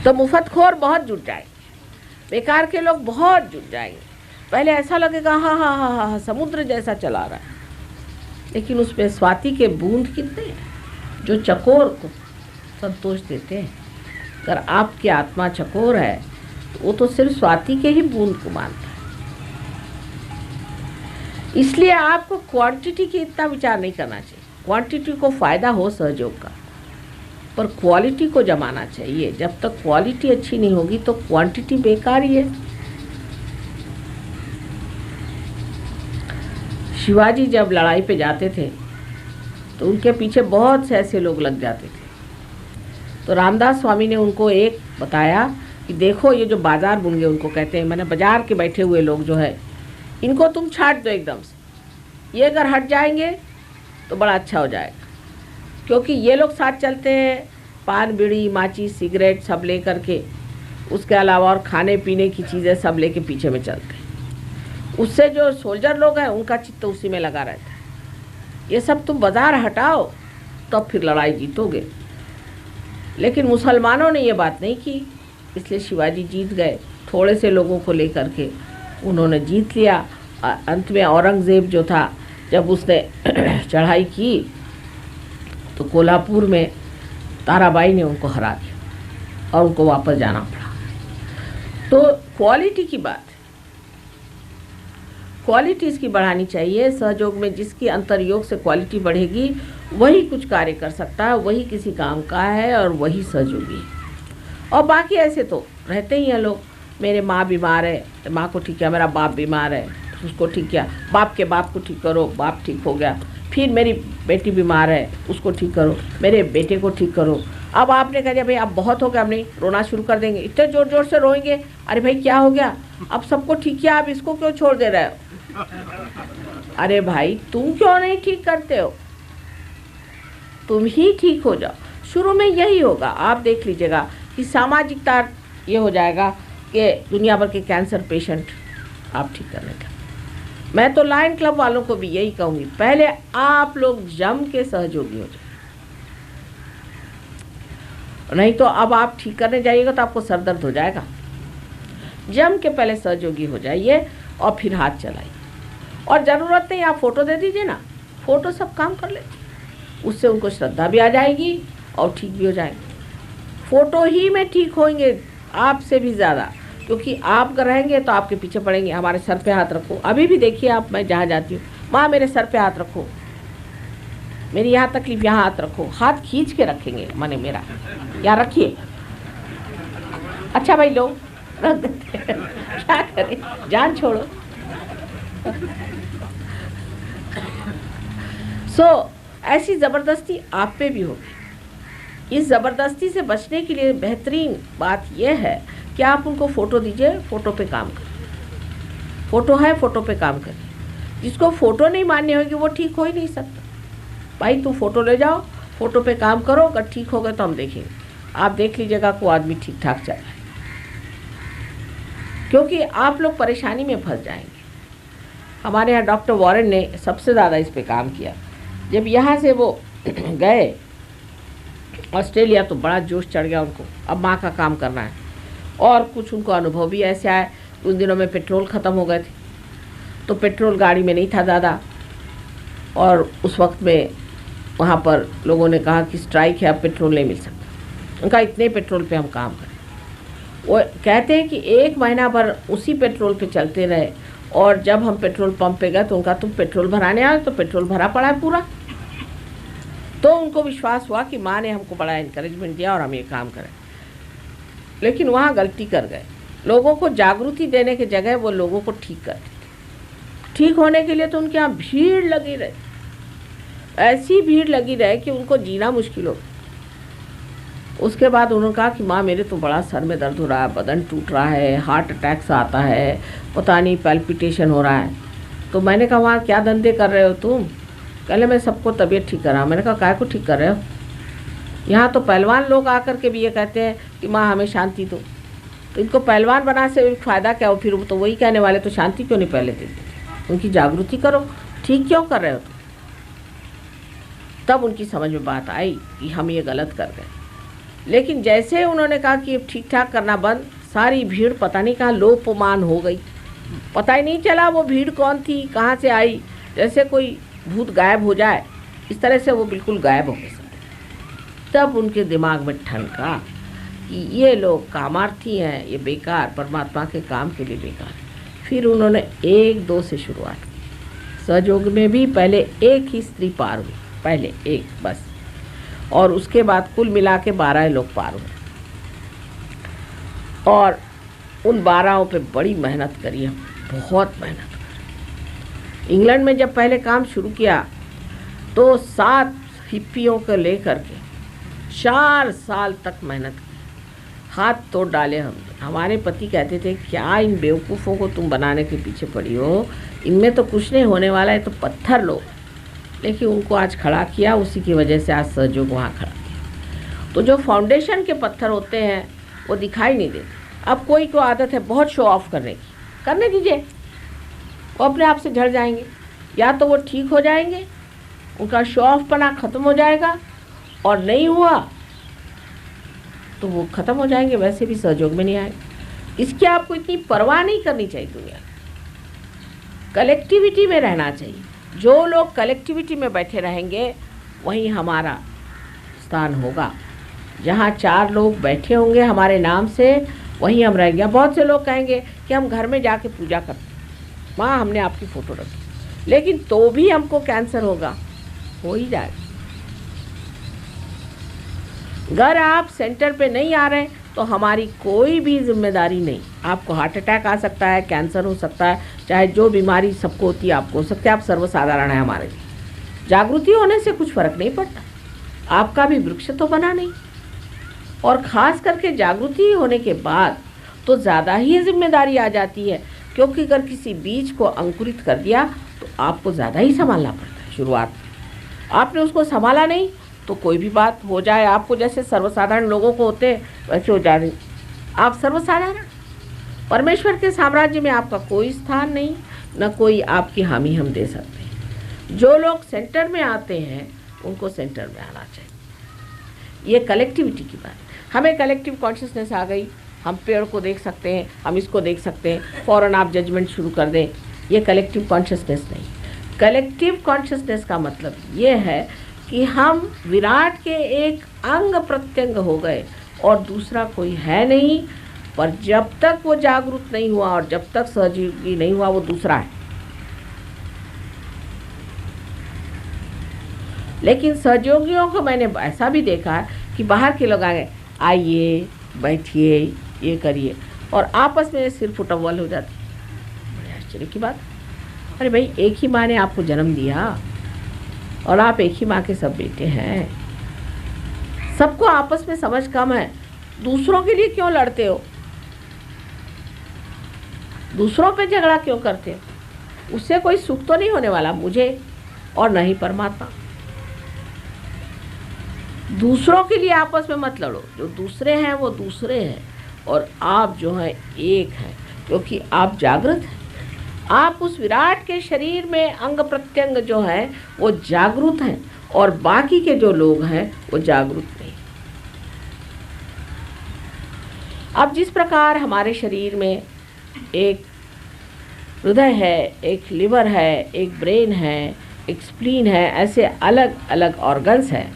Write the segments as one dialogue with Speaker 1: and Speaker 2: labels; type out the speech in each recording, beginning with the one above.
Speaker 1: तो मुफ्तखोर बहुत जुट जाएंगे, बेकार के लोग बहुत जुट जाएंगे। पहले ऐसा लगेगा हाँ हाँ हाँ हाँ समुद्र जैसा चला रहा है, लेकिन उसमें स्वाति के बूंद कितने हैं जो चकोर को संतोष देते हैं। अगर आपकी आत्मा चकोर है तो वो तो सिर्फ स्वाति के ही बूंद को मानता है। इसलिए आपको क्वांटिटी की इतना विचार नहीं करना चाहिए। क्वांटिटी को फ़ायदा हो सहयोग का, पर क्वालिटी को जमाना चाहिए। जब तक क्वालिटी अच्छी नहीं होगी तो क्वांटिटी बेकार ही है। शिवाजी जब लड़ाई पे जाते थे तो उनके पीछे बहुत से ऐसे लोग लग जाते थे। तो रामदास स्वामी ने उनको एक बताया कि देखो ये जो बाजार बुनगे उनको कहते हैं, मैंने बाजार के बैठे हुए लोग जो है इनको तुम छाट दो एकदम से। ये अगर हट जाएंगे तो बड़ा अच्छा हो जाएगा, क्योंकि ये लोग साथ चलते हैं पान बीड़ी माचिस सिगरेट सब ले करके, उसके अलावा और खाने पीने की चीज़ें सब लेके पीछे में चलते हैं। उससे जो सोल्जर लोग हैं उनका चित्त उसी में लगा रहता है। ये सब तुम बाजार हटाओ तब फिर लड़ाई जीतोगे। लेकिन मुसलमानों ने ये बात नहीं की, इसलिए शिवाजी जीत गए। थोड़े से लोगों को लेकर के उन्होंने जीत लिया। अंत में औरंगज़ेब जो था जब उसने चढ़ाई की तो कोल्हापुर में ताराबाई ने उनको हरा दिया और उनको वापस जाना पड़ा। तो क्वालिटी की बात है, क्वालिटी इसकी बढ़ानी चाहिए। सहयोग में जिसकी अंतर्योग से क्वालिटी बढ़ेगी वही कुछ कार्य कर सकता है, वही किसी काम का है और वही सहयोगी है। और बाकी ऐसे तो रहते ही हैं लोग, मेरे माँ बीमार है तो माँ को ठीक किया, मेरा बाप बीमार है उसको ठीक किया, बाप के बाप को ठीक करो बाप ठीक हो गया, फिर मेरी बेटी बीमार है उसको ठीक करो, मेरे बेटे को ठीक करो। अब आपने कहा भाई अब बहुत हो गया, हम नहीं रोना शुरू कर देंगे, इतने ज़ोर ज़ोर से रोएंगे, अरे भाई क्या हो गया, अब सबको ठीक किया आप इसको क्यों छोड़ दे रहे हो। अरे भाई तुम क्यों नहीं ठीक करते हो, तुम ही ठीक हो जाओ। शुरू में यही होगा, आप देख लीजिएगा कि सामाजिकता ये हो जाएगा कि दुनिया भर के कैंसर पेशेंट आप ठीक करने का। मैं तो लायन क्लब वालों को भी यही कहूँगी, पहले आप लोग जम के सहयोगी हो जाए, नहीं तो अब आप ठीक करने जाइएगा तो आपको सर दर्द हो जाएगा। जम के पहले सहयोगी हो जाइए और फिर हाथ चलाइए। और ज़रूरत नहीं आप फ़ोटो दे दीजिए ना, फ़ोटो सब काम कर लेती, उससे उनको श्रद्धा भी आ जाएगी और ठीक भी हो जाएंगे। फ़ोटो ही में ठीक होंगे आपसे भी ज़्यादा, क्योंकि आप रहेंगे तो आपके पीछे पड़ेंगे, हमारे सर पे हाथ रखो। अभी भी देखिए आप, मैं जहाँ जाती हूँ, माँ मेरे सर पे हाथ रखो, मेरी यहाँ तकलीफ यहाँ हाथ रखो, हाथ खींच के रखेंगे माने मेरा, यहाँ रखिए, अच्छा भाई लो रख देते क्या करें, जान छोड़ो। ऐसी ज़बरदस्ती आप पे भी होगी। इस ज़बरदस्ती से बचने के लिए बेहतरीन बात यह है कि आप उनको फ़ोटो दीजिए, फ़ोटो पे काम करिए। फ़ोटो है फ़ोटो पे काम करिए। जिसको फ़ोटो नहीं मान्य होगी वो ठीक हो ही नहीं सकता। भाई तू फ़ोटो ले जाओ, फ़ोटो पे काम करो, अगर ठीक हो गए तो हम देखेंगे। आप देख लीजिएगा को आदमी ठीक ठाक चल रहा है, क्योंकि आप लोग परेशानी में फंस जाएंगे। हमारे यहाँ डॉक्टर वॉरेन ने सबसे ज़्यादा इस पे काम किया। जब यहाँ से वो गए ऑस्ट्रेलिया तो बड़ा जोश चढ़ गया उनको, अब माँ का काम करना है। और कुछ उनको अनुभव भी ऐसे आए, उन दिनों में पेट्रोल ख़त्म हो गए थे, तो पेट्रोल गाड़ी में नहीं था ज़्यादा, और उस वक्त में वहाँ पर लोगों ने कहा कि स्ट्राइक है, अब पेट्रोल नहीं मिल सकता। उनका इतने पेट्रोल पे हम काम करें। वो कहते हैं कि 1 महीना भर उसी पेट्रोल पे चलते रहे, और जब हम पेट्रोल पंप पे गए तो उनका तुम पेट्रोल भराने आए, तो पेट्रोल भरा पड़ा है पूरा। तो उनको विश्वास हुआ कि माँ ने हमको बड़ा इनकरेजमेंट दिया और हम ये काम करें। लेकिन वहाँ गलती कर गए, लोगों को जागृति देने के जगह वो लोगों को ठीक करते थे। ठीक होने के लिए तो उनके यहाँ भीड़ लगी रहे, ऐसी भीड़ लगी रहे कि उनको जीना मुश्किल हो। उसके बाद उन्होंने कहा कि माँ मेरे तो बड़ा सर में दर्द हो रहा है, बदन टूट रहा है, हार्ट अटैक सा आता है, पता नहीं पैल्पिटेशन हो रहा है। तो मैंने कहा वहाँ क्या धंधे कर रहे हो तुम? कहले मैं सबको तबीयत ठीक कर रहा हूँ। मैंने कहा काय को ठीक कर रहे हो? यहाँ तो पहलवान लोग आकर के भी ये कहते हैं कि माँ हमें शांति दो, तो इनको पहलवान बना से फ़ायदा क्या हो? फिर तो वही कहने वाले तो शांति क्यों नहीं पहले देते? उनकी जागृति करो, ठीक क्यों कर रहे हो तुम? तब उनकी समझ में बात आई कि हम ये गलत कर गए। लेकिन जैसे उन्होंने कहा कि ठीक ठाक करना बंद, सारी भीड़ पता नहीं कहाँ लोपमान हो गई। पता ही नहीं चला वो भीड़ कौन थी, कहाँ से आई, जैसे कोई भूत गायब हो जाए इस तरह से वो बिल्कुल गायब हो गए। तब उनके दिमाग में ठनका कि ये लोग कामार्थी हैं, ये बेकार, परमात्मा के काम के लिए बेकार। फिर उन्होंने 1-2 से शुरुआत की। सहयोग में भी पहले एक ही स्त्री पार हुई, पहले एक बस, और उसके बाद कुल मिला के 12 लोग पार हुए। और उन 12 पे बड़ी मेहनत करी है, बहुत मेहनत करी। इंग्लैंड में जब पहले काम शुरू किया तो 7 हिप्पियों को लेकर के 4 साल तक मेहनत की, हाथ तोड़ डाले हम। हमारे पति कहते थे क्या इन बेवकूफ़ों को तुम बनाने के पीछे पड़ी हो, इनमें तो कुछ नहीं होने वाला है, तो पत्थर लो। लेकिन उनको आज खड़ा किया, उसी की वजह से आज सहयोग वहाँ खड़ा किया। तो जो फाउंडेशन के पत्थर होते हैं वो दिखाई नहीं देते। अब कोई को आदत है बहुत शो ऑफ करने की, करने दीजिए, वो अपने आप से झड़ जाएंगे, या तो वो ठीक हो जाएंगे, उनका शो ऑफ पना ख़त्म हो जाएगा, और नहीं हुआ तो वो ख़त्म हो जाएंगे, वैसे भी सहयोग में नहीं आएंगे। इसकी आपको इतनी परवाह नहीं करनी चाहिए। दुनिया कलेक्टिविटी में रहना चाहिए। जो लोग कलेक्टिविटी में बैठे रहेंगे वहीं हमारा स्थान होगा। जहाँ 4 लोग बैठे होंगे हमारे नाम से, वहीं हम रहेंगे। बहुत से लोग कहेंगे कि हम घर में जाके पूजा करते हैं, माँ हमने आपकी फ़ोटो रखी, लेकिन तो भी हमको कैंसर होगा, हो ही जाएगा। अगर आप सेंटर पे नहीं आ रहे तो हमारी कोई भी जिम्मेदारी नहीं। आपको हार्ट अटैक आ सकता है, कैंसर हो सकता है, चाहे जो बीमारी सबको होती है आपको हो सकता है। आप सर्वसाधारण है हमारे लिए। जागृति होने से कुछ फ़र्क नहीं पड़ता, आपका भी वृक्ष तो बना नहीं। और ख़ास करके जागृति होने के बाद तो ज़्यादा ही जिम्मेदारी आ जाती है, क्योंकि अगर किसी बीज को अंकुरित कर दिया तो आपको ज़्यादा ही संभालना पड़ता है। शुरुआत आपने उसको संभाला नहीं तो कोई भी बात हो जाए, आपको जैसे सर्वसाधारण लोगों को होते वैसे हो जाए। आप सर्वसाधारण, परमेश्वर के साम्राज्य में आपका कोई स्थान नहीं, न कोई आपकी हामी हम दे सकते। जो लोग सेंटर में आते हैं उनको सेंटर में आना चाहिए। ये कलेक्टिविटी की बात। हमें कलेक्टिव कॉन्शियसनेस आ गई, हम पेड़ को देख सकते हैं, हम इसको देख सकते हैं, फ़ौरन आप जजमेंट शुरू कर दें। ये कलेक्टिव कॉन्शियसनेस नहीं। कलेक्टिव कॉन्शियसनेस का मतलब ये है कि हम विराट के एक अंग प्रत्यंग हो गए और दूसरा कोई है नहीं। पर जब तक वो जागरूक नहीं हुआ और जब तक सहयोगी नहीं हुआ, वो दूसरा है। लेकिन सहयोगियों को मैंने ऐसा भी देखा है कि बाहर के लोग आए, आइए बैठिए, ये करिए, और आपस में सिर फुटअव्वल हो जाती। बड़े आश्चर्य की बात। अरे भाई, एक ही माँ ने आपको जन्म दिया और आप एक ही माँ के सब बेटे हैं। सबको आपस में समझ कम है। दूसरों के लिए क्यों लड़ते हो? दूसरों पे झगड़ा क्यों करते हो? उससे कोई सुख तो नहीं होने वाला मुझे और नहीं परमात्मा। दूसरों के लिए आपस में मत लड़ो। जो दूसरे हैं वो दूसरे हैं और आप जो हैं एक हैं, क्योंकि आप जागृत हैं। आप उस विराट के शरीर में अंग प्रत्यंग जो है वो जागरूक हैं और बाकी के जो लोग हैं वो जागरूक नहीं। अब जिस प्रकार हमारे शरीर में एक हृदय है, एक लिवर है, एक ब्रेन है, एक स्प्लीन है, ऐसे अलग अलग ऑर्गन्स हैं,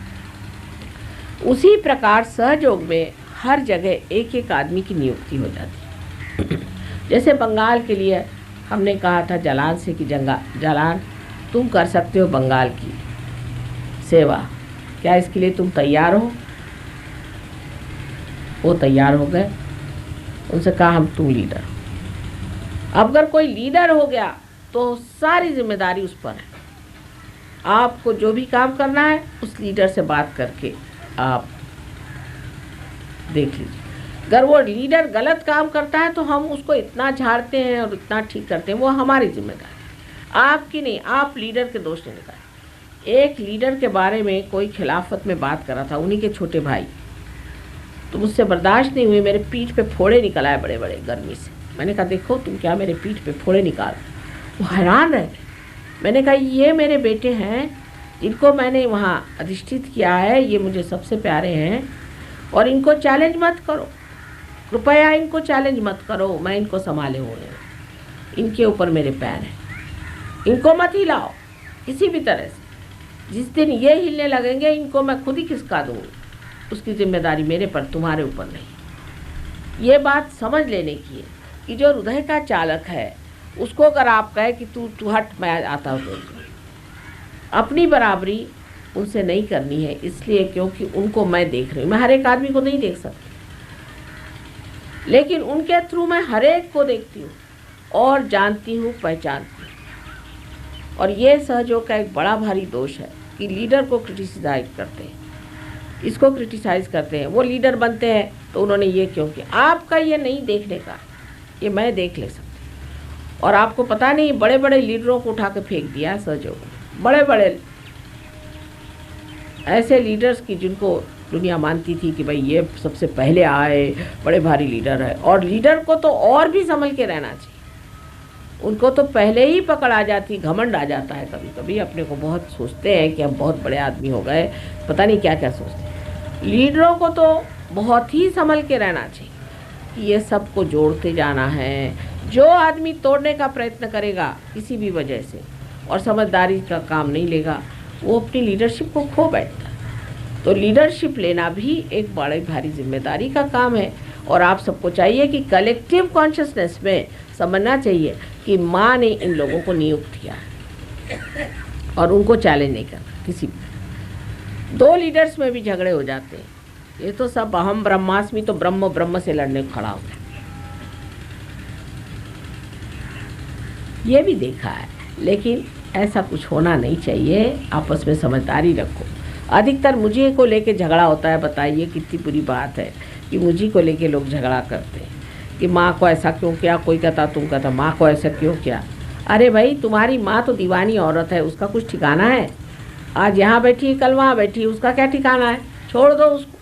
Speaker 1: उसी प्रकार सहयोग में हर जगह एक एक आदमी की नियुक्ति हो जाती है। जैसे बंगाल के लिए हमने कहा था जालान से कि जालान तुम कर सकते हो बंगाल की सेवा, क्या इसके लिए तुम तैयार हो? वो तैयार हो गए। उनसे कहा हम तुम लीडर हो। अब अगर कोई लीडर हो गया तो सारी जिम्मेदारी उस पर है। आपको जो भी काम करना है उस लीडर से बात करके आप देख लीजिए। अगर वो लीडर गलत काम करता है तो हम उसको इतना झाड़ते हैं और इतना ठीक करते हैं, वो हमारी जिम्मेदारी है, आपकी नहीं। आप लीडर के दोष नहीं निकालें। एक लीडर के बारे में कोई खिलाफत में बात कर रहा था, उन्हीं के छोटे भाई, तो मुझसे बर्दाश्त नहीं हुई, मेरे पीठ पे फोड़े निकल आए बड़े बड़े गर्मी से। मैंने कहा देखो तुम क्या मेरे पीठ पे फोड़े निकाल। वो हैरान रहे। मैंने कहा ये मेरे बेटे हैं जिनको मैंने वहाँ अधिष्ठित किया है, ये मुझे सबसे प्यारे हैं, और इनको चैलेंज मत करो, कृपया इनको चैलेंज मत करो, मैं इनको संभाले हुए हूँ, इनके ऊपर मेरे पैर हैं, इनको मत हिलाओ किसी भी तरह से। जिस दिन ये हिलने लगेंगे इनको मैं खुद ही खिसका दूँगी, उसकी जिम्मेदारी मेरे पर, तुम्हारे ऊपर नहीं। ये बात समझ लेने की है कि जो हृदय का चालक है उसको अगर आप कहे कि तू हट, मैं आता हूँ, तो अपनी बराबरी उनसे नहीं करनी है, इसलिए क्योंकि उनको मैं देख रही हूँ। मैं हर एक आदमी को नहीं देख सकती, लेकिन उनके थ्रू मैं हर एक को देखती हूँ और जानती हूँ, पहचानती हूँ। और ये सहयोग का एक बड़ा भारी दोष है कि लीडर को क्रिटिसाइज करते हैं, इसको क्रिटिसाइज करते हैं। वो लीडर बनते हैं तो उन्होंने ये क्यों किया, आपका ये नहीं देखने का, ये मैं देख ले सकती। और आपको पता नहीं, बड़े बड़े लीडरों को उठा के फेंक दिया सहयोग, बड़े बड़े ऐसे लीडर्स की जिनको दुनिया मानती थी कि भाई ये सबसे पहले आए, बड़े भारी लीडर है। और लीडर को तो और भी संभल के रहना चाहिए, उनको तो पहले ही पकड़ आ जाती, घमंड आ जाता है। कभी कभी अपने को बहुत सोचते हैं कि हम बहुत बड़े आदमी हो गए, पता नहीं क्या क्या सोचते हैं। लीडरों को तो बहुत ही संभल के रहना चाहिए कि ये सबको जोड़ते जाना है। जो आदमी तोड़ने का प्रयत्न करेगा किसी भी वजह से और समझदारी का काम नहीं लेगा, वो अपनी लीडरशिप को खो बैठता है। तो लीडरशिप लेना भी एक बड़ी भारी जिम्मेदारी का काम है। और आप सबको चाहिए कि कलेक्टिव कॉन्शियसनेस में समझना चाहिए कि माँ ने इन लोगों को नियुक्त किया है और उनको चैलेंज नहीं करना किसी भी। दो लीडर्स में भी झगड़े हो जाते हैं, ये तो सब अहम ब्रह्मास्मि, तो ब्रह्म से लड़ने को खड़ा होता है, ये भी देखा है। लेकिन ऐसा कुछ होना नहीं चाहिए, आपस में समझदारी रखो। अधिकतर मुझे को लेके झगड़ा होता है, बताइए कितनी बुरी बात है कि मुझे को लेके लोग झगड़ा करते हैं कि माँ को ऐसा क्यों किया, कोई कहता तुम कहता माँ को ऐसा क्यों किया। अरे भाई, तुम्हारी माँ तो दीवानी औरत है, उसका कुछ ठिकाना है? आज यहाँ बैठी कल वहाँ बैठी, उसका क्या ठिकाना है? छोड़ दो उसको।